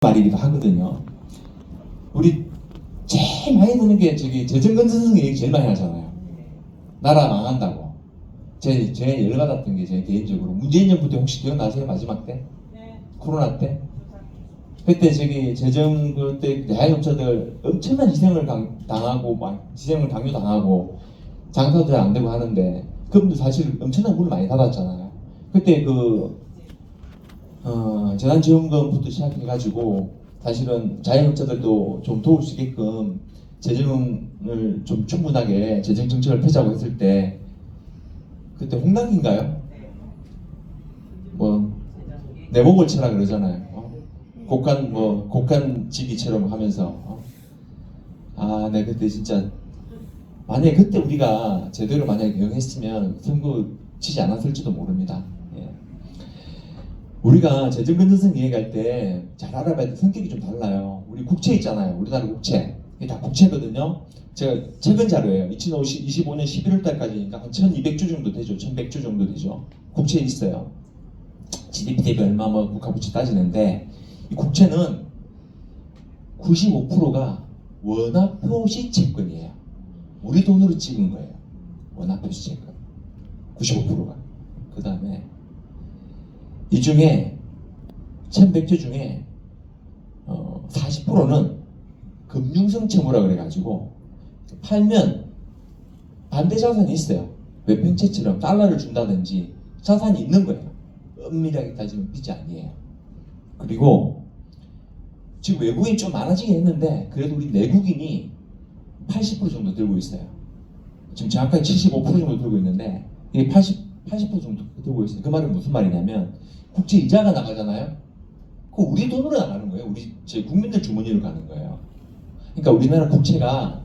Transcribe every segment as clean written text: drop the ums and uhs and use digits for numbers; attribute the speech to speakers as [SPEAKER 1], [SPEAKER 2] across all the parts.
[SPEAKER 1] 말이기도 하거든요. 우리 제일 많이 듣는 게 저기 재정건전성 얘기 제일 많이 하잖아요. 나라 망한다고. 제 열받았던 게 제 개인적으로 문재인 정부 때 혹시 기억나세요? 마지막 때?
[SPEAKER 2] 네.
[SPEAKER 1] 코로나 때? 그때 저기 재정 그때 자영업자들 엄청난 당하고 막 희생을 강요당하고 장사도 잘 안 되고 하는데 그분들 사실 엄청난 문을 많이 닫았잖아요. 그때 재난지원금부터 시작해가지고 사실은 자영업자들도 좀 도울 수 있게끔 재정을 좀 충분하게 재정 정책을 펴자고 했을 때 그때 홍남기인가요? 뭐 내 목을 쳐라 그러잖아요. 곡간지기처럼 하면서 네 그때 진짜 만약에 그때 우리가 제대로 만약에 대응했으면 선거 치지 않았을지도 모릅니다. 예. 우리가 재정건전성 얘기할 때 잘 알아봐야 돼. 성격이 좀 달라요. 우리 국채 있잖아요. 우리나라 국채. 이게 다 국채거든요. 제가 최근 자료예요. 2025년 11월 달까지니까 한 1200조 정도 되죠. 1100조 정도 되죠. 국채 있어요. GDP 대비 얼마 국가 부채 따지는데 이 국채는 95%가 원화표시 채권이에요. 우리 돈으로 찍은 거예요. 원화표시 채권. 95%가. 그 다음에 이 중에 1100조 중에 40%는 금융성 채무라 그래가지고 팔면 반대 자산이 있어요. 외평채처럼 달러를 준다든지 자산이 있는 거예요. 엄밀하게 따지면 빚이 아니에요. 그리고 지금 외국인이 좀 많아지긴 했는데 그래도 우리 내국인이 80% 정도 들고 있어요. 지금 정확하게 75% 정도 들고 있는데 이게 80% 정도 들고 있어요. 그 말은 무슨 말이냐면 국채 이자가 나가잖아요. 그거 우리 돈으로 나가는 거예요. 제 국민들 주머니로 가는 거예요. 그러니까 우리나라 국채가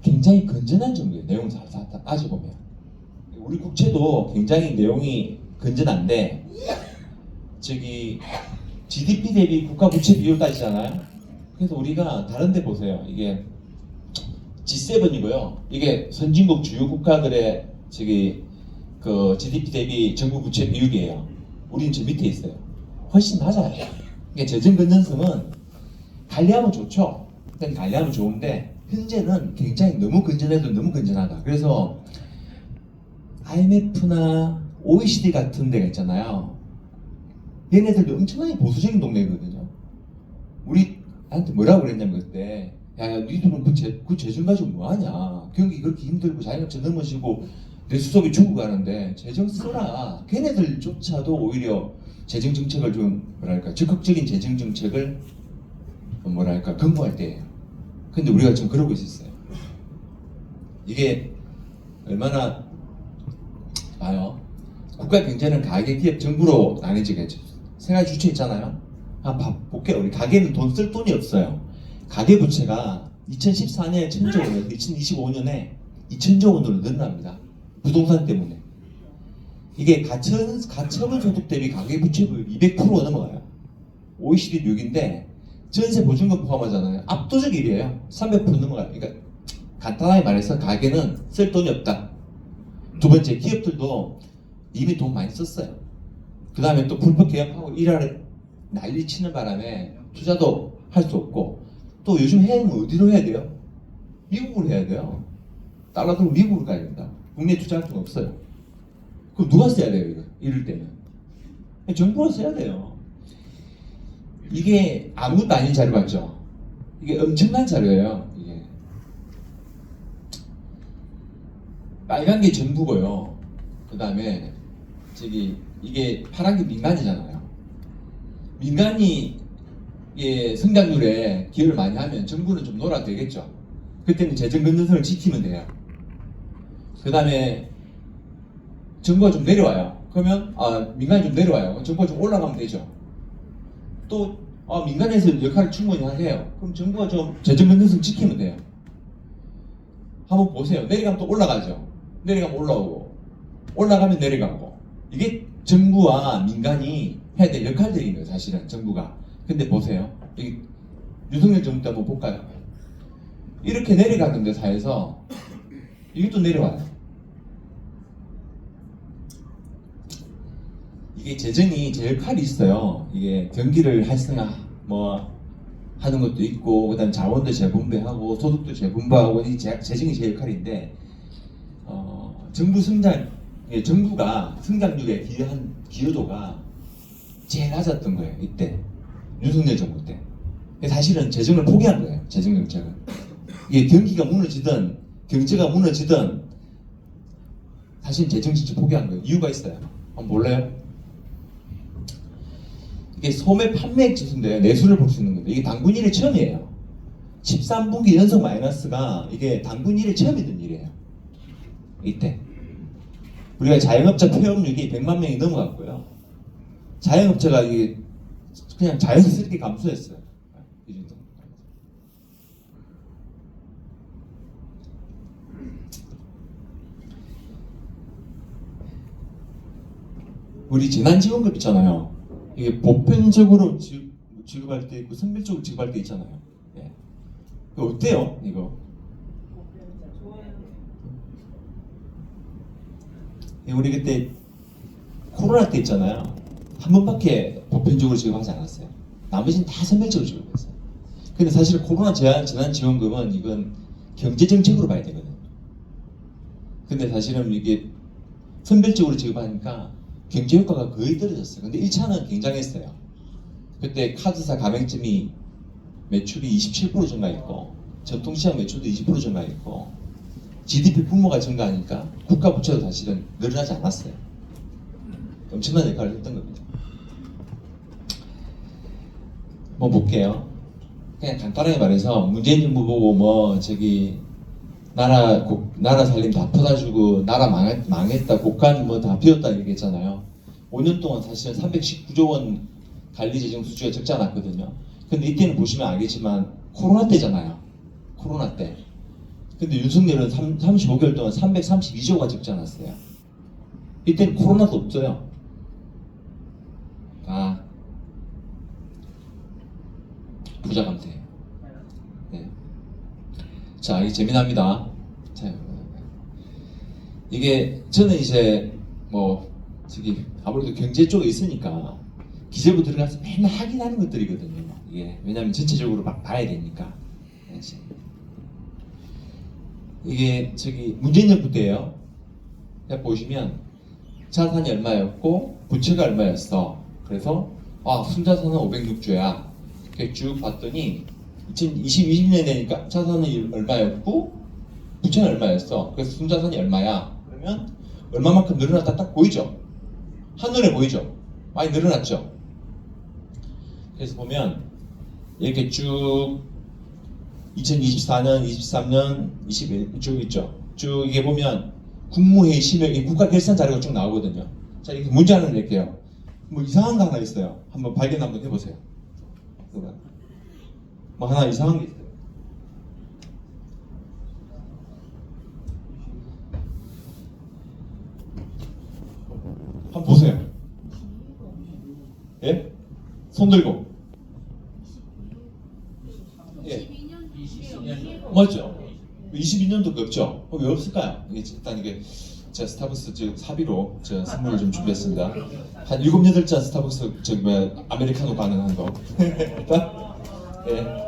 [SPEAKER 1] 굉장히 건전한 정도예요. 내용을 잘 따져보면. 우리 국채도 굉장히 내용이 건전한데 저기 GDP 대비 국가 부채 비율 따지잖아요. 그래서 우리가 다른 데 보세요. 이게 G7이고요. 이게 선진국 주요 국가들의 그 GDP 대비 정부 부채 비율이에요. 우리는 저 밑에 있어요. 훨씬 낮아요. 그러니까 재정 건전성은 관리하면 좋죠. 관리하면 좋은데 현재는 굉장히 너무 건전해도 너무 건전하다. 그래서 IMF나 OECD 같은 데가 있잖아요. 얘네들도 엄청나게 보수적인 동네거든요. 우리한테 뭐라고 그랬냐면 그때 야 니들은 그 재정 가지고 뭐하냐. 경기 그렇게 힘들고 자영업자 넘어지고 내 수석이 죽어가는데 재정 써라. 걔네들조차도 오히려 재정 정책을 좀 적극적인 재정 정책을 권고할 때예요. 근데 우리가 지금 그러고 있었어요. 이게 얼마나 봐요. 국가 경제는 가계, 기업, 정부로 나뉘지겠죠. 세 가지 주체 있잖아요. 볼게요. 우리 가계는 돈 쓸 돈이 없어요. 가계 부채가 2014년에 1000조 원이었는데 2025년에 2000조 원으로 늘어납니다. 부동산 때문에. 이게 가처분 소득 대비 가계 부채율 200% 넘어가요. OECD 6인데 전세 보증금 포함하잖아요. 압도적 1위에요. 300% 넘어가요. 그러니까 간단하게 말해서 가계는 쓸 돈이 없다. 두 번째, 기업들도 이미 돈 많이 썼어요. 그 다음에 또 불법 개혁하고 일하는 난리 치는 바람에 투자도 할 수 없고 또 요즘 해외는 어디로 해야 돼요? 미국으로 해야 돼요. 달러 들고 미국으로 가야 된다. 국내에 투자할 수가 없어요. 그럼 누가 써야 돼요? 이럴 때는 정부가 써야 돼요. 이게 아무것도 아닌 자료 같죠? 이게 엄청난 자료예요. 이게 빨간 게 정부고요. 그 다음에 이게 파란 게 민간이잖아요. 민간이 성장률에 기여를 많이 하면 정부는 좀 놀아도 되겠죠. 그때는 재정 건전성을 지키면 돼요. 그 다음에 정부가 좀 내려와요. 그러면 민간이 좀 내려와요. 정부가 좀 올라가면 되죠. 또 민간에서 역할을 충분히 하세요. 그럼 정부가 좀 재정 건전성 지키면 돼요. 한번 보세요. 내려가면 또 올라가죠. 내려가면 올라오고 올라가면 내려가고. 이게 정부와 민간이 해야 될 역할들인 거예요. 사실은 정부가. 근데 보세요. 여기 윤석열 정부 때 한번 볼까요? 이렇게 내려가던데 사에서 이게 또 내려와요. 이게 재정이 제 역할이 있어요. 이게 경기를 활성화, 하는 것도 있고, 그다음 자원도 재분배하고 소득도 재분배하고 이 재정이 제 역할인데, 정부 성장, 정부가 성장률에 기여한 기여도가 제일 낮았던 거예요. 이때 윤석열 정부 때. 사실은 재정을 포기한 거예요. 재정 정책을. 이게 경기가 무너지든 경제가 무너지든 사실 재정 정책 포기한 거예요. 이유가 있어요. 한번 볼래요? 이게 소매 판매액 지수인데 내수를 볼 수 있는 건데 이게 당분 1회 처음이에요. 13분기 연속 마이너스가 이게 당분 1회 처음 있는 일이에요. 이때 우리가 자영업자 폐업률이 100만 명이 넘어갔고요. 자영업자가 이게 그냥 자연스럽게 감소했어요. 이 정도. 우리 재난지원금 있잖아요. 이게 보편적으로 지급할 때 있고 선별적으로 지급할 때 있잖아요. 예. 이거 어때요? 이거? 우리 그때 코로나 때 있잖아요. 한 번밖에 보편적으로 지급하지 않았어요. 나머지는 다 선별적으로 지급했어요. 근데 사실 코로나 재난지원금은 이건 경제정책으로 봐야 되거든요. 근데 사실은 이게 선별적으로 지급하니까 경제 효과가 거의 떨어졌어요. 근데 1차는 굉장했어요. 그때 카드사 가맹점이 매출이 27% 증가했고 전통시장 매출도 20% 증가했고 GDP 규모가 증가하니까 국가 부채도 사실은 늘어나지 않았어요. 엄청난 역할을 했던 겁니다. 뭐 볼게요. 그냥 간단하게 말해서 문재인 정부 보고 뭐 저기 나라 살림 다 퍼다주고 나라 망했다 국간 뭐 다 비웠다 얘기했잖아요. 5년 동안 사실은 319조 원 관리 재정 수주가 적지 않았거든요. 근데 이때는 보시면 알겠지만 코로나 때잖아요. 코로나 때. 근데 윤석열은 35개월 동안 332조가 적지 않았어요. 이때는 코로나도 없어요. 아, 부자 감세예요. 네. 자, 이게 재미납니다. 자, 이게 저는 이제 뭐 저기 아무래도 경제 쪽에 있으니까 기재부 들어가서 맨날 확인하는 것들이거든요. 이게 왜냐하면 전체적으로 막 봐야 되니까. 이게 저기 문재인 정부 때예요. 보시면 자산이 얼마였고 부채가 얼마였어. 그래서 순자산은 506조야. 이렇게 쭉 봤더니 2020년 되니까 자산은 얼마였고 부채는 얼마였어. 그래서 순자산이 얼마야. 그러면 얼마만큼 늘어났다 딱 보이죠. 한눈에 보이죠. 많이 늘어났죠. 그래서 보면 이렇게 쭉 2024년, 23년, 21 쭉 있죠. 쭉 이게 보면 국무회의 심의 국가 결산 자료가 쭉 나오거든요. 자, 이렇게 문제 하나 낼게요. 뭐 이상한 거 하나 있어요. 한번 발견 한번 해보세요. 뭐 하나 이상한 게 있어요. 한번 보세요. 예? 손 들고. 예. 맞죠? 22년도가 없죠? 왜 없을까요? 일단 이게 제가 스타벅스 사비로 제가 선물을 좀 준비했습니다. 한 7, 8잔 스타벅스 아메리카노 가능한 거. 네. 네.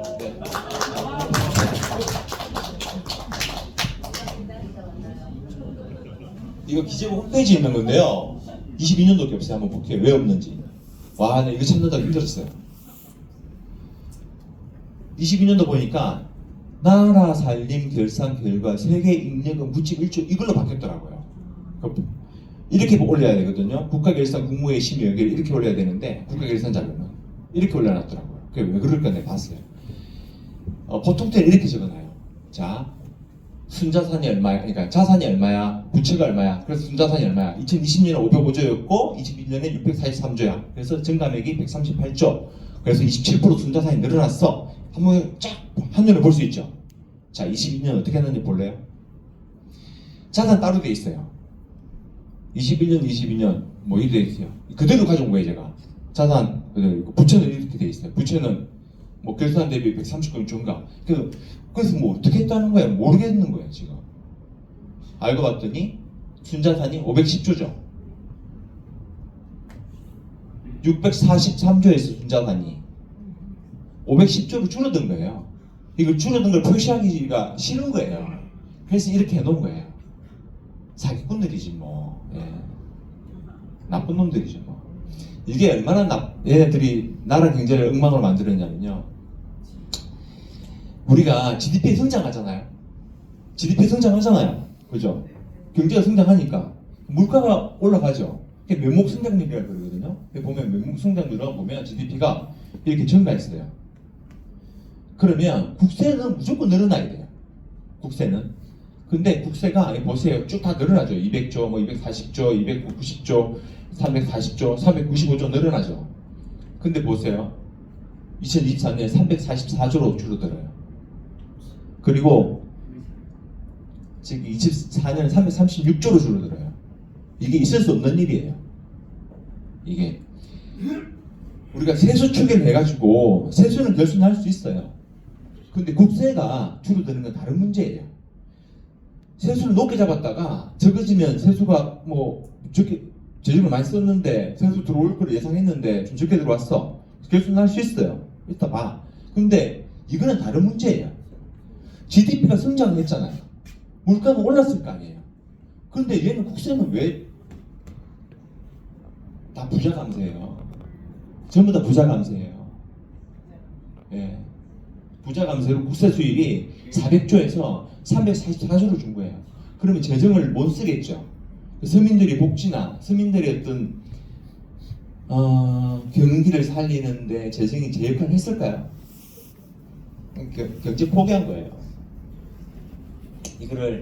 [SPEAKER 1] 이거 기재부 홈페이지에 있는 건데요. 22년도밖에 없어요. 한번 볼게요. 왜 없는지. 와, 나 이거 찾는다고 힘들었어요. 22년도 보니까 나라 살림 결산 결과 세계 잉여금 부칙 1조 이걸로 바뀌었더라고요. 이렇게 올려야 되거든요. 국가결산 국무회의 심의 여기를 이렇게 올려야 되는데 국가결산 자료는 이렇게 올려놨더라고요. 그게 왜 그럴까 내가 봤어요. 보통 때는 이렇게 적어놔요. 자, 순자산이 얼마야? 그러니까 자산이 얼마야? 부채가 얼마야? 그래서 순자산이 얼마야? 2020년에 505조였고 21년에 643조야. 그래서 증감액이 138조. 그래서 27% 순자산이 늘어났어. 한번 쫙 한눈에 볼 수 있죠. 자, 22년 어떻게 했는지 볼래요? 자산 따로 돼 있어요. 21년, 22년 뭐 이렇게 돼 있어요. 그대로 가져온 거예요, 제가. 자산 그대로 있고 부채는 이렇게 돼 있어요. 부채는 뭐 결산 대비 130건 증가. 그래서 뭐 어떻게 했다는 거예요? 모르겠는 거예요, 지금. 알고 봤더니 순자산이 510조죠. 643조에서 순자산이 510조로 줄어든 거예요. 이걸 줄어든 걸 표시하기가 싫은 거예요. 그래서 이렇게 해놓은 거예요. 사기꾼들이지 뭐. 예. 나쁜 놈들이죠 뭐. 이게 얼마나 얘네들이 나라 경제를 엉망으로 만들었냐면요. 우리가 GDP 성장하잖아요. GDP 성장하잖아요. 그죠? 경제가 성장하니까 물가가 올라가죠. 그게 명목 성장률이라고 그러거든요. 보면 명목 성장률은 보면 GDP가 이렇게 증가했어요. 그러면 국세는 무조건 늘어나야 돼요. 국세는. 근데 국세가 보세요. 쭉 다 늘어나죠. 200조, 뭐 240조, 290조, 340조, 395조 늘어나죠. 근데 보세요. 2024년에 344조로 줄어들어요. 그리고 지금 24년에 336조로 줄어들어요. 이게 있을 수 없는 일이에요. 이게 우리가 세수 추계를 해가지고 세수는 결손할 수 있어요. 근데 국세가 줄어드는 건 다른 문제예요. 세수를 높게 잡았다가 적어지면 세수가 뭐 적게 재정을 많이 썼는데 세수 들어올 걸 예상했는데 좀 적게 들어왔어. 결손할 수 있어요. 이따 봐. 근데 이거는 다른 문제예요. GDP가 성장했잖아요. 물가는 올랐을 거 아니에요. 그런데 얘는 국세는 왜 다 부자 감세예요? 전부 다 부자 감세예요. 예. 부자 감세로 국세 수익이 400조에서 344조로 준 거예요. 그러면 재정을 못 쓰겠죠. 서민들이 복지나 서민들의 어떤 경기를 살리는데 재정이 제 역할을 했을까요? 경제 포기한 거예요. 이거를